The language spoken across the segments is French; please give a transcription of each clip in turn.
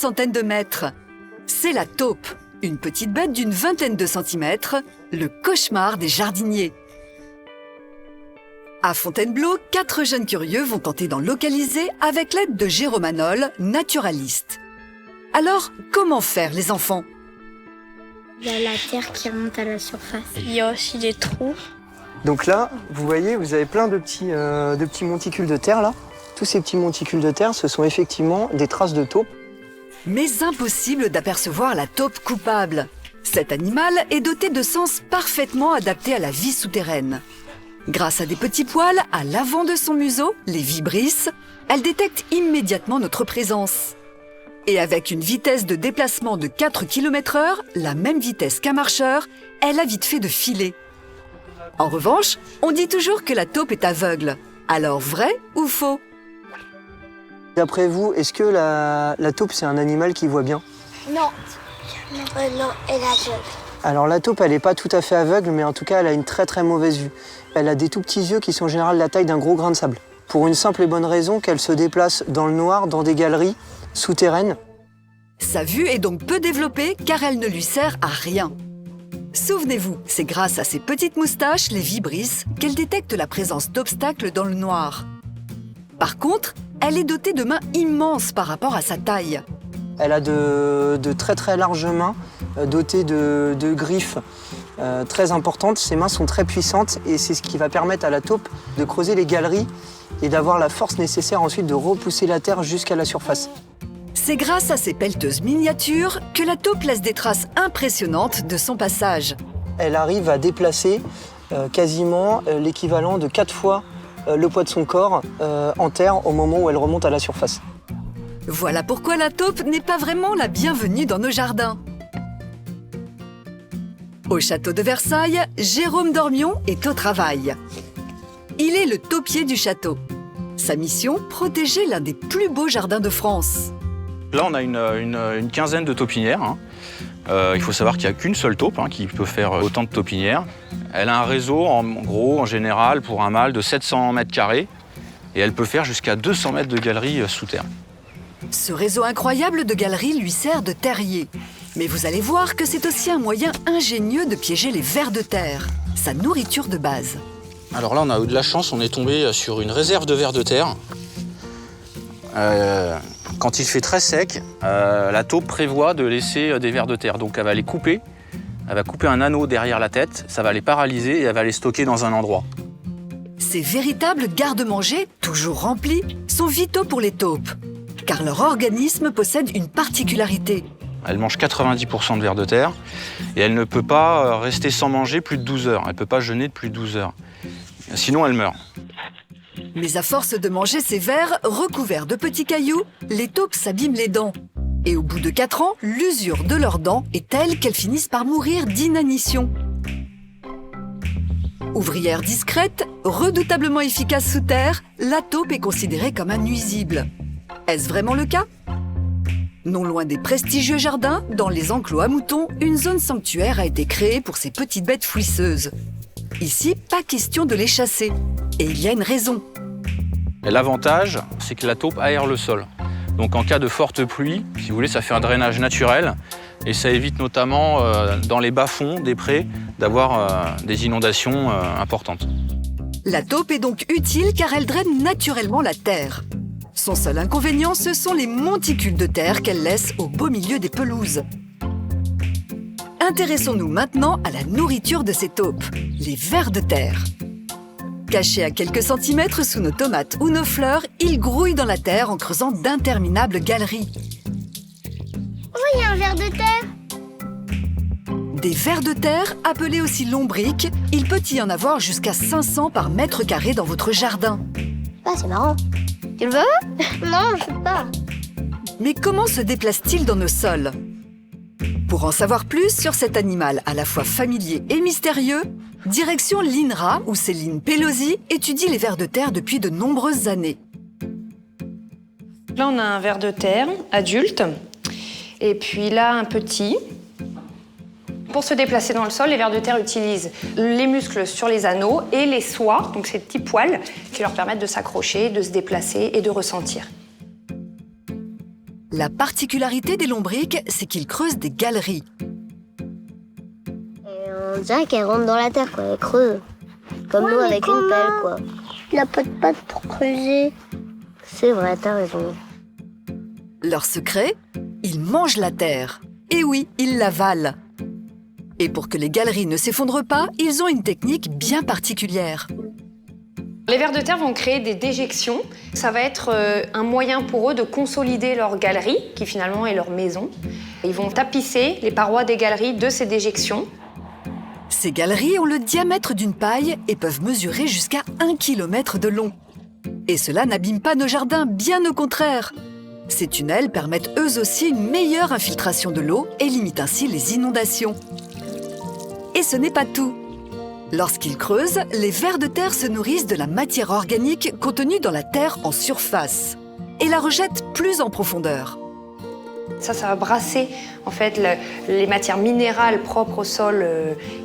centaine de mètres. C'est la taupe, une petite bête d'une vingtaine de centimètres, le cauchemar des jardiniers. À Fontainebleau, 4 jeunes curieux vont tenter d'en localiser avec l'aide de Jérôme Hanol, naturaliste. Alors, comment faire les enfants? Il y a la terre qui remonte à la surface. Il y a aussi des trous. Donc là, vous voyez, vous avez plein de petits monticules de terre là. Tous ces petits monticules de terre, ce sont effectivement des traces de taupe. Mais impossible d'apercevoir la taupe coupable. Cet animal est doté de sens parfaitement adaptés à la vie souterraine. Grâce à des petits poils à l'avant de son museau, les vibrisses, elle détecte immédiatement notre présence. Et avec une vitesse de déplacement de 4 km/h, la même vitesse qu'un marcheur, elle a vite fait de filer. En revanche, on dit toujours que la taupe est aveugle. Alors vrai ou faux? D'après vous, est-ce que la taupe, c'est un animal qui voit bien? Non. Non, elle est aveugle. Alors la taupe, elle n'est pas tout à fait aveugle, mais en tout cas, elle a une très très mauvaise vue. Elle a des tout petits yeux qui sont en général la taille d'un gros grain de sable. Pour une simple et bonne raison qu'elle se déplace dans le noir, dans des galeries souterraines. Sa vue est donc peu développée car elle ne lui sert à rien. Souvenez-vous, c'est grâce à ses petites moustaches, les vibrisses, qu'elle détecte la présence d'obstacles dans le noir. Par contre, elle est dotée de mains immenses par rapport à sa taille. Elle a de très très larges mains, dotées de griffes très importantes. Ses mains sont très puissantes et c'est ce qui va permettre à la taupe de creuser les galeries et d'avoir la force nécessaire ensuite de repousser la terre jusqu'à la surface. C'est grâce à ces pelleteuses miniatures que la taupe laisse des traces impressionnantes de son passage. Elle arrive à déplacer quasiment l'équivalent de 4 fois le poids de son corps en terre au moment où elle remonte à la surface. Voilà pourquoi la taupe n'est pas vraiment la bienvenue dans nos jardins. Au château de Versailles, Jérôme Dormion est au travail. Il est le taupier du château. Sa mission, protéger l'un des plus beaux jardins de France. Là, on a une quinzaine de taupinières. Il faut savoir qu'il n'y a qu'une seule taupe qui peut faire autant de taupinières. Elle a un réseau, en général, pour un mâle de 700 mètres carrés. Et elle peut faire jusqu'à 200 mètres de galerie sous terre. Ce réseau incroyable de galeries lui sert de terrier. Mais vous allez voir que c'est aussi un moyen ingénieux de piéger les vers de terre, sa nourriture de base. Alors là, on a eu de la chance, on est tombé sur une réserve de vers de terre. Quand il fait très sec, la taupe prévoit de laisser des vers de terre. Donc elle va les couper, elle va couper un anneau derrière la tête, ça va les paralyser et elle va les stocker dans un endroit. Ces véritables garde-manger, toujours remplis, sont vitaux pour les taupes, car leur organisme possède une particularité. Elle mange 90% de vers de terre et elle ne peut pas rester sans manger plus de 12 heures. Elle ne peut pas jeûner de plus de 12 heures. Sinon, elle meurt. Mais à force de manger ces vers recouverts de petits cailloux, les taupes s'abîment les dents. Et au bout de 4 ans, l'usure de leurs dents est telle qu'elles finissent par mourir d'inanition. Ouvrière discrète, redoutablement efficace sous terre, la taupe est considérée comme un nuisible. Est-ce vraiment le cas? Non loin des prestigieux jardins, dans les enclos à moutons, une zone sanctuaire a été créée pour ces petites bêtes fouisseuses. Ici, pas question de les chasser. Et il y a une raison. L'avantage, c'est que la taupe aère le sol. Donc en cas de forte pluie, si vous voulez, ça fait un drainage naturel. Et ça évite notamment, dans les bas-fonds des prés, d'avoir des inondations importantes. La taupe est donc utile car elle draine naturellement la terre. Son seul inconvénient, ce sont les monticules de terre qu'elle laisse au beau milieu des pelouses. Intéressons-nous maintenant à la nourriture de ces taupes, les vers de terre. Cachés à quelques centimètres sous nos tomates ou nos fleurs, ils grouillent dans la terre en creusant d'interminables galeries. Oh, il y a un ver de terre. Des vers de terre, appelés aussi lombriques, il peut y en avoir jusqu'à 500 par mètre carré dans votre jardin. Ah, c'est marrant. Tu le veux? Non, je veux pas. Mais comment se déplace-t-il dans nos sols? Pour en savoir plus sur cet animal à la fois familier et mystérieux, direction l'INRA où Céline Pelosi étudie les vers de terre depuis de nombreuses années. Là, on a un ver de terre adulte et puis là, un petit. Pour se déplacer dans le sol, les vers de terre utilisent les muscles sur les anneaux et les soies, donc ces petits poils qui leur permettent de s'accrocher, de se déplacer et de ressentir. La particularité des lombrics, c'est qu'ils creusent des galeries. On dirait qu'elle rentre dans la terre, quoi. Elle creuse. Comme nous avec une pelle, quoi. Il n'a pas de pattes pour creuser. C'est vrai, t'as raison. Leur secret, ils mangent la terre. Et oui, ils l'avalent. Et pour que les galeries ne s'effondrent pas, ils ont une technique bien particulière. Les vers de terre vont créer des déjections. Ça va être un moyen pour eux de consolider leur galerie, qui finalement est leur maison. Ils vont tapisser les parois des galeries de ces déjections. Ces galeries ont le diamètre d'une paille et peuvent mesurer jusqu'à 1 km de long. Et cela n'abîme pas nos jardins, bien au contraire. Ces tunnels permettent eux aussi une meilleure infiltration de l'eau et limitent ainsi les inondations. Et ce n'est pas tout. Lorsqu'ils creusent, les vers de terre se nourrissent de la matière organique contenue dans la terre en surface et la rejettent plus en profondeur. Ça va brasser en fait les matières minérales propres au sol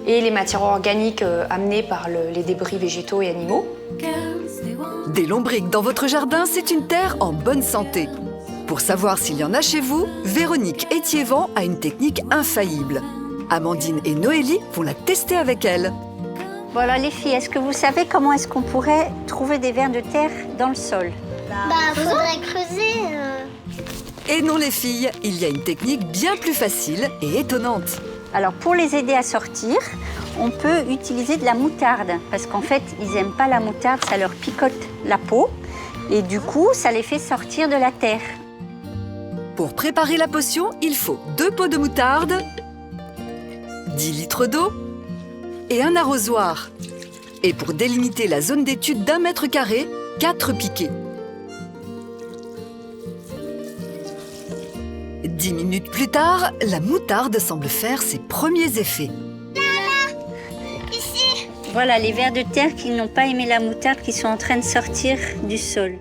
et les matières organiques amenées par les débris végétaux et animaux. Des lombrics dans votre jardin, c'est une terre en bonne santé. Pour savoir s'il y en a chez vous, Véronique Étiévent a une technique infaillible. Amandine et Noélie vont la tester avec elle. Bon alors les filles, est-ce que vous savez comment est-ce qu'on pourrait trouver des vers de terre dans le sol? Faudrait creuser. Et non les filles, il y a une technique bien plus facile et étonnante. Alors pour les aider à sortir, on peut utiliser de la moutarde. Parce qu'en fait, ils n'aiment pas la moutarde, ça leur picote la peau. Et du coup, ça les fait sortir de la terre. Pour préparer la potion, il faut 2 pots de moutarde, 10 litres d'eau et un arrosoir. Et pour délimiter la zone d'étude d'1 mètre carré, 4 piquets. 10 minutes plus tard, la moutarde semble faire ses premiers effets. Voilà les vers de terre qui n'ont pas aimé la moutarde qui sont en train de sortir du sol.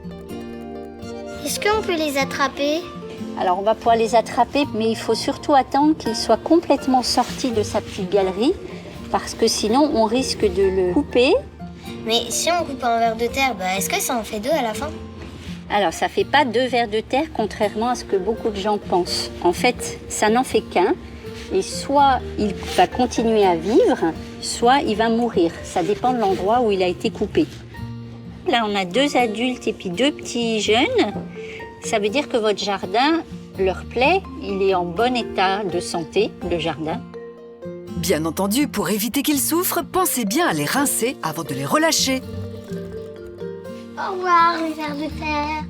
Est-ce qu'on peut les attraper? Alors on va pouvoir les attraper, mais il faut surtout attendre qu'ils soient complètement sortis de sa petite galerie, parce que sinon on risque de le couper. Mais si on coupe un ver de terre, est-ce que ça en fait 2 à la fin? Alors ça fait pas 2 vers de terre, contrairement à ce que beaucoup de gens pensent. En fait, ça n'en fait qu'un, et soit il va continuer à vivre, soit il va mourir. Ça dépend de l'endroit où il a été coupé. Là on a 2 adultes et puis 2 petits jeunes. Ça veut dire que votre jardin leur plaît, il est en bon état de santé, le jardin. Bien entendu, pour éviter qu'ils souffrent, pensez bien à les rincer avant de les relâcher. Au revoir, les vers de terre.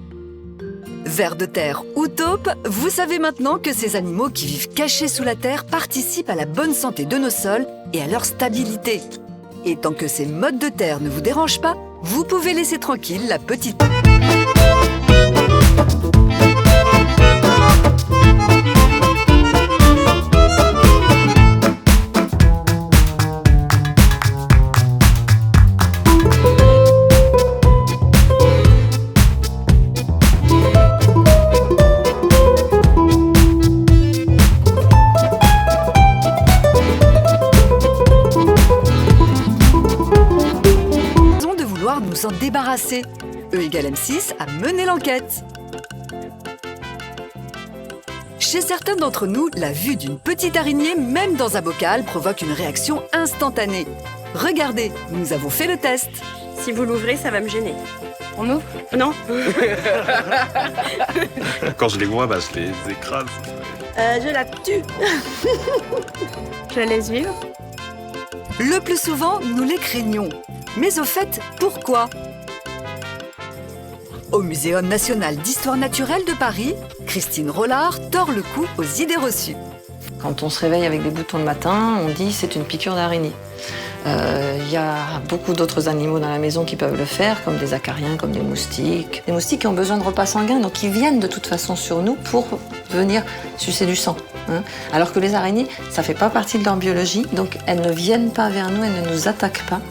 Vers de terre ou taupes, vous savez maintenant que ces animaux qui vivent cachés sous la terre participent à la bonne santé de nos sols et à leur stabilité. Et tant que ces mottes de terre ne vous dérangent pas, vous pouvez laisser tranquille la petite... nous en débarrasser. E = M6 a mené l'enquête. Chez certains d'entre nous, la vue d'une petite araignée, même dans un bocal, provoque une réaction instantanée. Regardez, nous avons fait le test. Si vous l'ouvrez, ça va me gêner. On ouvre? Non. Quand je les vois, je les écrase. Je la tue. Je la laisse vivre. Le plus souvent, nous les craignons. Mais au fait, pourquoi? Au Muséum national d'histoire naturelle de Paris, Christine Rollard tord le cou aux idées reçues. Quand on se réveille avec des boutons le matin, on dit c'est une piqûre d'araignée. Il y a beaucoup d'autres animaux dans la maison qui peuvent le faire, comme des acariens, comme des moustiques. Les moustiques ont besoin de repas sanguins, donc ils viennent de toute façon sur nous pour venir sucer du sang. Alors que les araignées, ça ne fait pas partie de leur biologie, donc elles ne viennent pas vers nous, elles ne nous attaquent pas.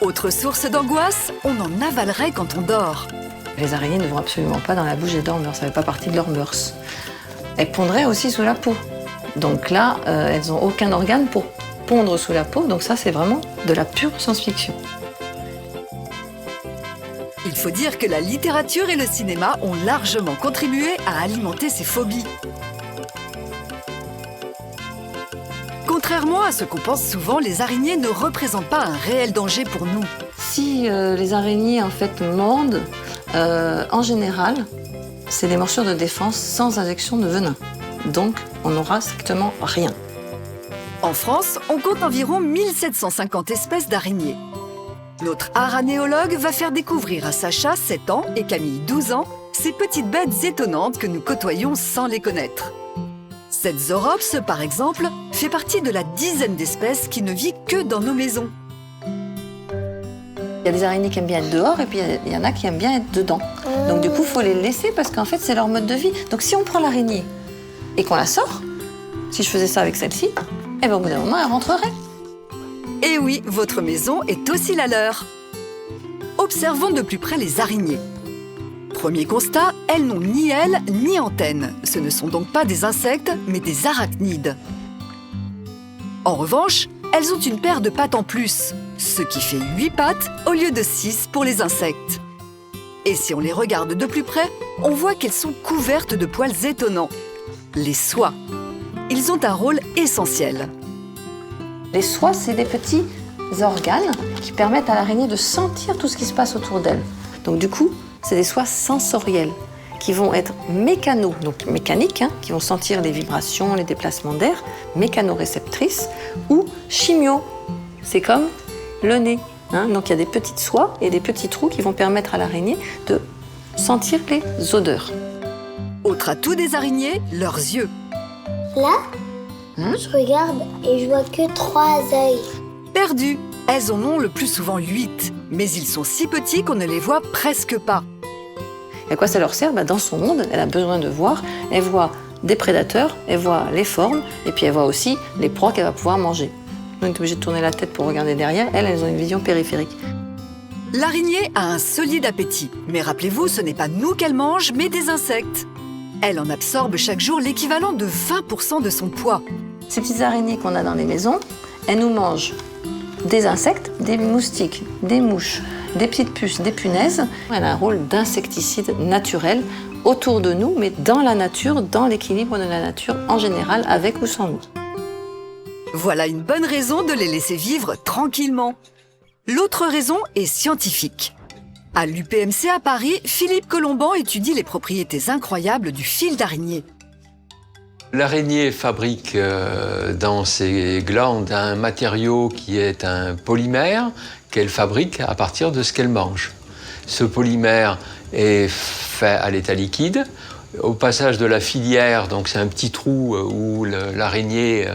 Autre source d'angoisse, on en avalerait quand on dort. Les araignées ne vont absolument pas dans la bouche des dormeurs, ça ne fait pas partie de leurs mœurs. Elles pondraient aussi sous la peau. Donc là, elles n'ont aucun organe pour pondre sous la peau, donc ça c'est vraiment de la pure science-fiction. Il faut dire que la littérature et le cinéma ont largement contribué à alimenter ces phobies. Contrairement à ce qu'on pense souvent, les araignées ne représentent pas un réel danger pour nous. Si les araignées en fait mordent, en général, c'est des morsures de défense sans injection de venin. Donc, on n'aura strictement rien. En France, on compte environ 1750 espèces d'araignées. Notre aranéologue va faire découvrir à Sacha, 7 ans, et Camille, 12 ans, ces petites bêtes étonnantes que nous côtoyons sans les connaître. Cette Zorops, par exemple, fait partie de la dizaine d'espèces qui ne vit que dans nos maisons. Il y a des araignées qui aiment bien être dehors et puis il y en a qui aiment bien être dedans. Donc du coup, il faut les laisser parce qu'en fait, c'est leur mode de vie. Donc si on prend l'araignée et qu'on la sort, si je faisais ça avec celle-ci, eh ben, au bout d'un moment, elle rentrerait. Et oui, votre maison est aussi la leur. Observons de plus près les araignées. Premier constat, elles n'ont ni ailes ni antennes. Ce ne sont donc pas des insectes, mais des arachnides. En revanche, elles ont une paire de pattes en plus, ce qui fait 8 pattes au lieu de 6 pour les insectes. Et si on les regarde de plus près, on voit qu'elles sont couvertes de poils étonnants. Les soies. Ils ont un rôle essentiel. Les soies, c'est des petits organes qui permettent à l'araignée de sentir tout ce qui se passe autour d'elle. Donc du coup, c'est des soies sensorielles qui vont être donc mécaniques, qui vont sentir les vibrations, les déplacements d'air, mécanoréceptrices, ou chimio. C'est comme le nez. Donc il y a des petites soies et des petits trous qui vont permettre à l'araignée de sentir les odeurs. Autre atout des araignées, leurs yeux. Là, je regarde et je vois que 3 œils. Perdu. Elles en ont le plus souvent 8, mais ils sont si petits qu'on ne les voit presque pas. Et à quoi ça leur sert ? Dans son monde, elle a besoin de voir. Elle voit des prédateurs, elle voit les formes, et puis elle voit aussi les proies qu'elle va pouvoir manger. On est obligé de tourner la tête pour regarder derrière. Elles ont une vision périphérique. L'araignée a un solide appétit, mais rappelez-vous, ce n'est pas nous qu'elle mange, mais des insectes. Elle en absorbe chaque jour l'équivalent de 20% de son poids. Ces petites araignées qu'on a dans les maisons, elles nous mangent des insectes, des moustiques, des mouches, des petites puces, des punaises. Elle a un rôle d'insecticide naturel autour de nous, mais dans la nature, dans l'équilibre de la nature en général, avec ou sans nous. Voilà une bonne raison de les laisser vivre tranquillement. L'autre raison est scientifique. À l'UPMC à Paris, Philippe Colomban étudie les propriétés incroyables du fil d'araignée. L'araignée fabrique dans ses glandes un matériau qui est un polymère qu'elle fabrique à partir de ce qu'elle mange. Ce polymère est fait à l'état liquide. Au passage de la filière, donc c'est un petit trou où l'araignée,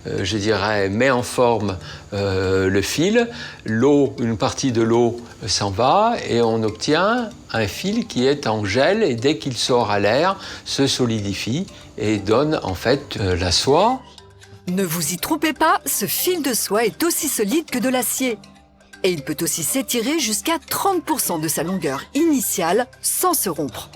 je dirais, met en forme le fil. L'eau, une partie de l'eau s'en va et on obtient un fil qui est en gel et dès qu'il sort à l'air, se solidifie et donne en fait la soie. Ne vous y trompez pas, ce fil de soie est aussi solide que de l'acier. Et il peut aussi s'étirer jusqu'à 30% de sa longueur initiale sans se rompre.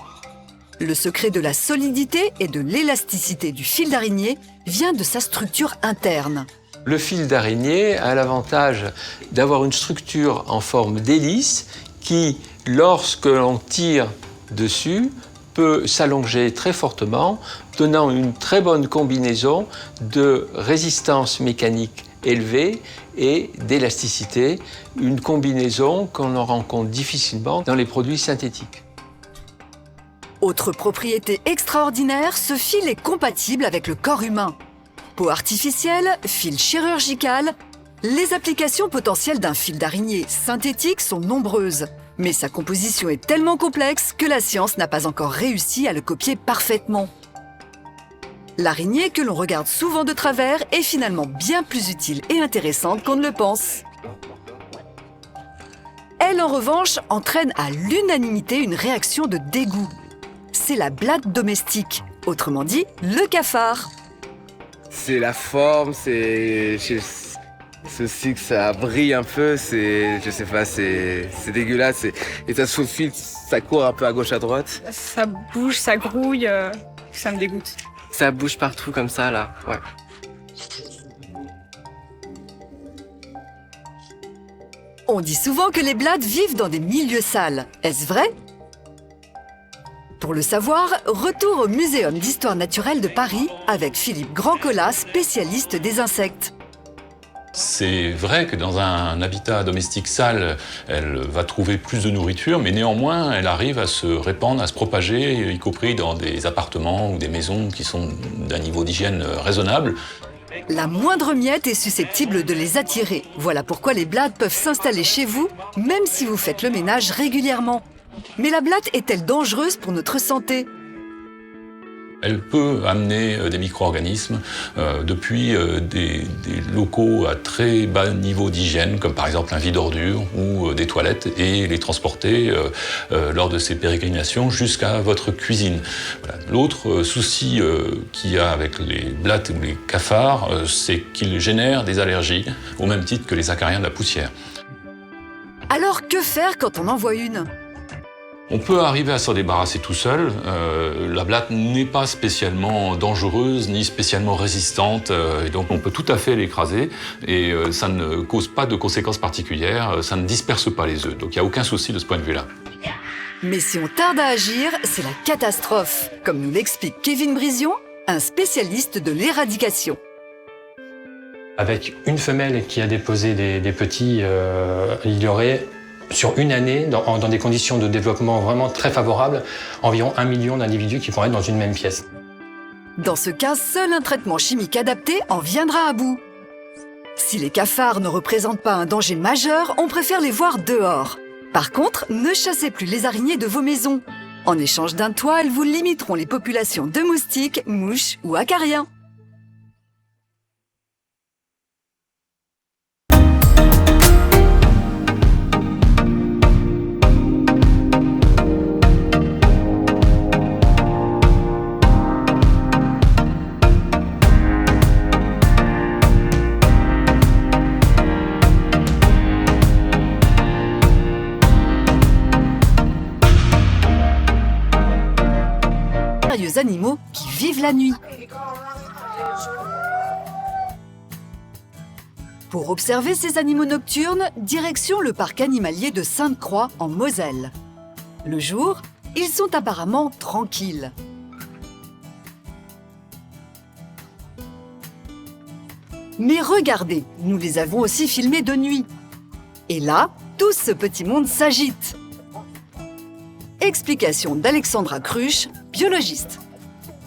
Le secret de la solidité et de l'élasticité du fil d'araignée vient de sa structure interne. Le fil d'araignée a l'avantage d'avoir une structure en forme d'hélice qui, lorsque l'on tire dessus, peut s'allonger très fortement, donnant une très bonne combinaison de résistance mécanique élevée et d'élasticité, une combinaison qu'on rencontre difficilement dans les produits synthétiques. Autre propriété extraordinaire, ce fil est compatible avec le corps humain. Peau artificielle, fil chirurgical, les applications potentielles d'un fil d'araignée synthétique sont nombreuses. Mais sa composition est tellement complexe que la science n'a pas encore réussi à le copier parfaitement. L'araignée que l'on regarde souvent de travers est finalement bien plus utile et intéressante qu'on ne le pense. Elle, en revanche, entraîne à l'unanimité une réaction de dégoût. C'est la blatte domestique, autrement dit, le cafard. C'est la forme, c'est aussi que ça brille un peu, je sais pas, c'est dégueulasse. Et ça se faufile, ça court un peu à gauche, à droite. Ça bouge, ça grouille, ça me dégoûte. Ça bouge partout comme ça, là, ouais. On dit souvent que les blades vivent dans des milieux sales. Est-ce vrai? Pour le savoir, retour au Muséum d'histoire naturelle de Paris avec Philippe Grandcolas, spécialiste des insectes. C'est vrai que dans un habitat domestique sale, elle va trouver plus de nourriture, mais néanmoins, elle arrive à se répandre, à se propager, y compris dans des appartements ou des maisons qui sont d'un niveau d'hygiène raisonnable. La moindre miette est susceptible de les attirer. Voilà pourquoi les blades peuvent s'installer chez vous, même si vous faites le ménage régulièrement. Mais la blatte est-elle dangereuse pour notre santé? Elle peut amener des micro-organismes depuis des locaux à très bas niveau d'hygiène, comme par exemple un vide ordure ou des toilettes, et les transporter lors de ces pérégrinations jusqu'à votre cuisine. Voilà. L'autre souci qu'il y a avec les blattes ou les cafards, c'est qu'ils génèrent des allergies, au même titre que les acariens de la poussière. Alors que faire quand on en voit une? On peut arriver à s'en débarrasser tout seul. La blatte n'est pas spécialement dangereuse ni spécialement résistante, et donc on peut tout à fait l'écraser et ça ne cause pas de conséquences particulières, ça ne disperse pas les œufs, donc il n'y a aucun souci de ce point de vue-là. Mais si on tarde à agir, c'est la catastrophe, comme nous l'explique Kevin Brision, un spécialiste de l'éradication. Avec une femelle qui a déposé des petits, il y aurait, sur une année, dans des conditions de développement vraiment très favorables, environ 1 million d'individus qui pourraient être dans une même pièce. Dans ce cas, seul un traitement chimique adapté en viendra à bout. Si les cafards ne représentent pas un danger majeur, on préfère les voir dehors. Par contre, ne chassez plus les araignées de vos maisons. En échange d'un toit, elles vous limiteront les populations de moustiques, mouches ou acariens. Animaux qui vivent la nuit. Pour observer ces animaux nocturnes, direction le parc animalier de Sainte-Croix en Moselle. Le jour, ils sont apparemment tranquilles. Mais regardez, nous les avons aussi filmés de nuit. Et là, tout ce petit monde s'agite. Explication d'Alexandra Cruche, biologiste.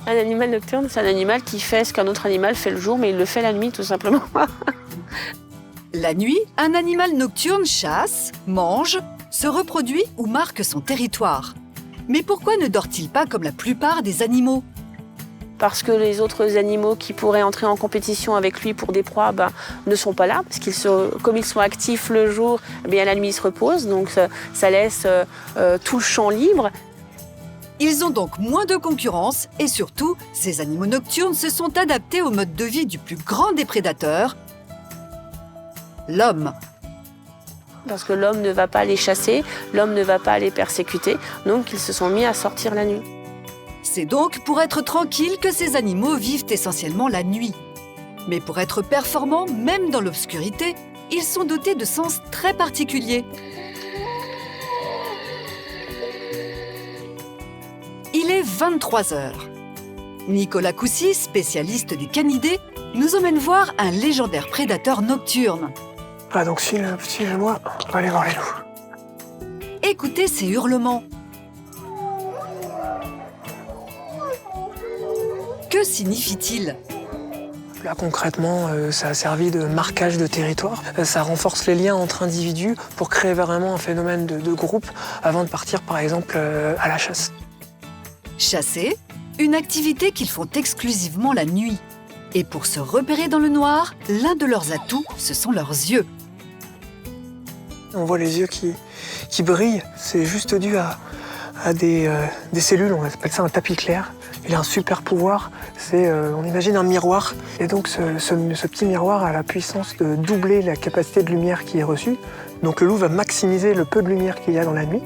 Un animal nocturne, c'est un animal qui fait ce qu'un autre animal fait le jour, mais il le fait la nuit, tout simplement. La nuit, un animal nocturne chasse, mange, se reproduit ou marque son territoire. Mais pourquoi ne dort-il pas comme la plupart des animaux? Parce que les autres animaux qui pourraient entrer en compétition avec lui pour des proies ne sont pas là, parce comme ils sont actifs le jour, la nuit ils se reposent, donc ça laisse tout le champ libre. Ils ont donc moins de concurrence et surtout, ces animaux nocturnes se sont adaptés au mode de vie du plus grand des prédateurs, l'homme. Parce que l'homme ne va pas les chasser, l'homme ne va pas les persécuter, donc ils se sont mis à sortir la nuit. C'est donc pour être tranquille que ces animaux vivent essentiellement la nuit. Mais pour être performants, même dans l'obscurité, ils sont dotés de sens très particuliers. Il est 23h. Nicolas Coussy, spécialiste des canidés, nous emmène voir un légendaire prédateur nocturne. Ah donc si le petit et moi, on va aller voir les loups. Écoutez ces hurlements. Que signifie-t-il? Là concrètement, ça a servi de marquage de territoire. Ça renforce les liens entre individus pour créer vraiment un phénomène de groupe avant de partir par exemple à la chasse. Chasser, une activité qu'ils font exclusivement la nuit. Et pour se repérer dans le noir, l'un de leurs atouts, ce sont leurs yeux. On voit les yeux qui brillent, c'est juste dû à des cellules, on appelle ça un tapis clair. Il a un super pouvoir, on imagine un miroir. Et donc ce petit miroir a la puissance de doubler la capacité de lumière qui est reçue. Donc le loup va maximiser le peu de lumière qu'il y a dans la nuit.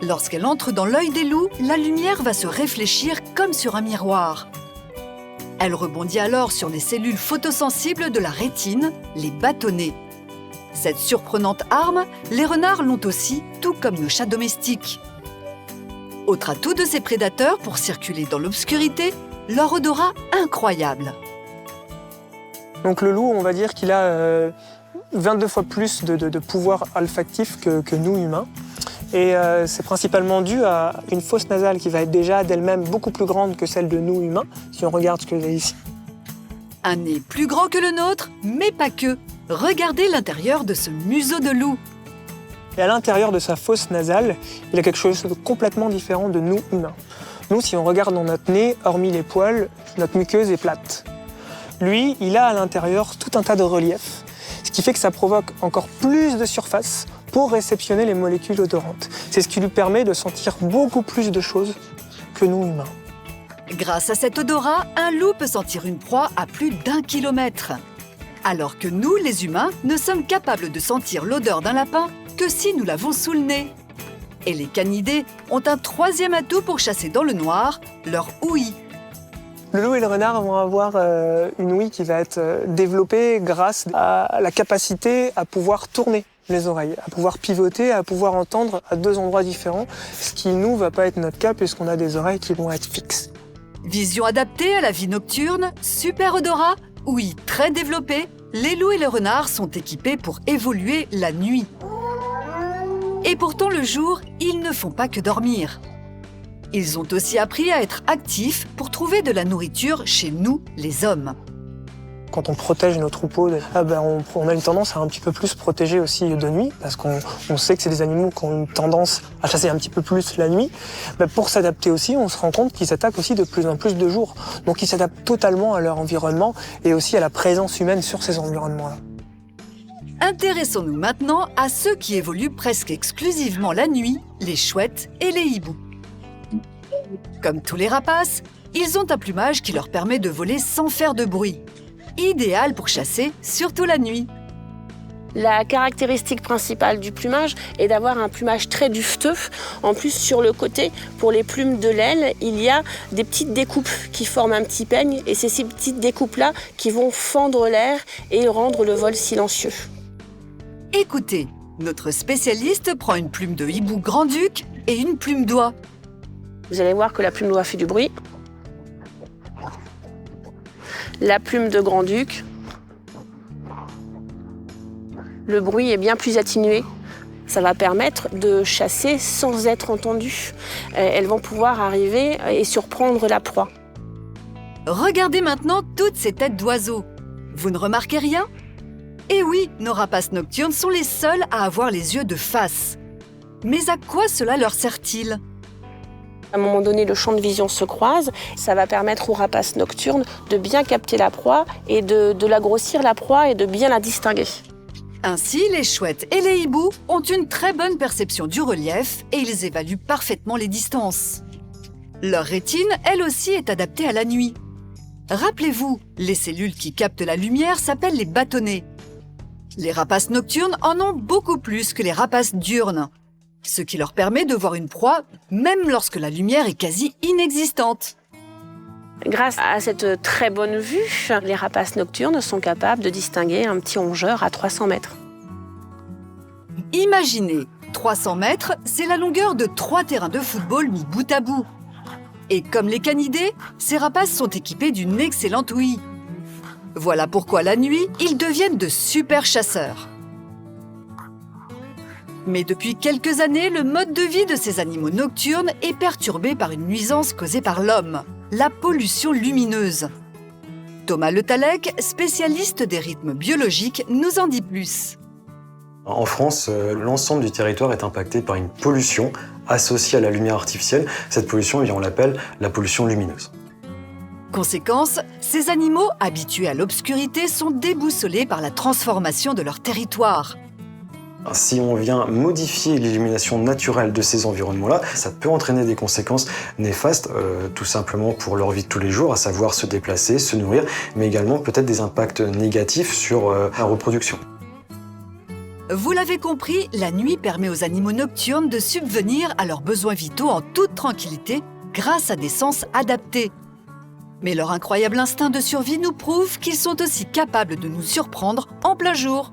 Lorsqu'elle entre dans l'œil des loups, la lumière va se réfléchir comme sur un miroir. Elle rebondit alors sur les cellules photosensibles de la rétine, les bâtonnets. Cette surprenante arme, les renards l'ont aussi, tout comme nos chats domestiques. Autre atout de ces prédateurs pour circuler dans l'obscurité, leur odorat incroyable. Donc le loup, on va dire qu'il a 22 fois plus de pouvoir olfactif que nous humains. Et c'est principalement dû à une fosse nasale qui va être déjà d'elle-même beaucoup plus grande que celle de nous humains, si on regarde ce que j'ai ici. Un nez plus grand que le nôtre, mais pas que. Regardez l'intérieur de ce museau de loup. Et à l'intérieur de sa fosse nasale, il y a quelque chose de complètement différent de nous humains. Nous, si on regarde dans notre nez, hormis les poils, notre muqueuse est plate. Lui, il a à l'intérieur tout un tas de reliefs, ce qui fait que ça provoque encore plus de surface pour réceptionner les molécules odorantes. C'est ce qui lui permet de sentir beaucoup plus de choses que nous humains. Grâce à cet odorat, un loup peut sentir une proie à plus d'1 kilomètre. Alors que nous, les humains, ne sommes capables de sentir l'odeur d'un lapin que si nous l'avons sous le nez. Et les canidés ont un troisième atout pour chasser dans le noir, leur ouïe. Le loup et le renard vont avoir une ouïe qui va être développée grâce à la capacité à pouvoir tourner les oreilles, à pouvoir pivoter, à pouvoir entendre à 2 endroits différents, ce qui, nous, va pas être notre cas puisqu'on a des oreilles qui vont être fixes. Vision adaptée à la vie nocturne, super odorat, ouïe très développée, les loups et les renards sont équipés pour évoluer la nuit. Et pourtant, le jour, ils ne font pas que dormir. Ils ont aussi appris à être actifs pour trouver de la nourriture chez nous, les hommes. Quand on protège nos troupeaux, on a une tendance à un petit peu plus protéger aussi de nuit, parce qu'on sait que c'est des animaux qui ont une tendance à chasser un petit peu plus la nuit. Pour s'adapter aussi, on se rend compte qu'ils s'attaquent aussi de plus en plus de jour. Donc ils s'adaptent totalement à leur environnement et aussi à la présence humaine sur ces environnements-là. Intéressons-nous maintenant à ceux qui évoluent presque exclusivement la nuit, les chouettes et les hiboux. Comme tous les rapaces, ils ont un plumage qui leur permet de voler sans faire de bruit. Idéal pour chasser, surtout la nuit. La caractéristique principale du plumage est d'avoir un plumage très duveteux. En plus, sur le côté, pour les plumes de l'aile, il y a des petites découpes qui forment un petit peigne. Et c'est ces petites découpes-là qui vont fendre l'air et rendre le vol silencieux. Écoutez, notre spécialiste prend une plume de hibou grand-duc et une plume d'oie. Vous allez voir que la plume d'oie fait du bruit. La plume de grand-duc, le bruit est bien plus atténué. Ça va permettre de chasser sans être entendu. Elles vont pouvoir arriver et surprendre la proie. Regardez maintenant toutes ces têtes d'oiseaux. Vous ne remarquez rien ? Eh oui, nos rapaces nocturnes sont les seuls à avoir les yeux de face. Mais à quoi cela leur sert-il ? À un moment donné, le champ de vision se croise. Ça va permettre aux rapaces nocturnes de bien capter la proie et de la grossir, la proie, et de bien la distinguer. Ainsi, les chouettes et les hiboux ont une très bonne perception du relief et ils évaluent parfaitement les distances. Leur rétine, elle aussi, est adaptée à la nuit. Rappelez-vous, les cellules qui captent la lumière s'appellent les bâtonnets. Les rapaces nocturnes en ont beaucoup plus que les rapaces diurnes, ce qui leur permet de voir une proie même lorsque la lumière est quasi inexistante. Grâce à cette très bonne vue, les rapaces nocturnes sont capables de distinguer un petit rongeur à 300 mètres. Imaginez, 300 mètres, c'est la longueur de 3 terrains de football mis bout à bout. Et comme les canidés, ces rapaces sont équipés d'une excellente ouïe. Voilà pourquoi la nuit, ils deviennent de super chasseurs. Mais depuis quelques années, le mode de vie de ces animaux nocturnes est perturbé par une nuisance causée par l'homme, la pollution lumineuse. Thomas Le Tallec, spécialiste des rythmes biologiques, nous en dit plus. En France, l'ensemble du territoire est impacté par une pollution associée à la lumière artificielle. Cette pollution, on l'appelle la pollution lumineuse. Conséquence, ces animaux habitués à l'obscurité sont déboussolés par la transformation de leur territoire. Si on vient modifier l'illumination naturelle de ces environnements-là, ça peut entraîner des conséquences néfastes, tout simplement pour leur vie de tous les jours, à savoir se déplacer, se nourrir, mais également peut-être des impacts négatifs sur la reproduction. Vous l'avez compris, la nuit permet aux animaux nocturnes de subvenir à leurs besoins vitaux en toute tranquillité grâce à des sens adaptés. Mais leur incroyable instinct de survie nous prouve qu'ils sont aussi capables de nous surprendre en plein jour.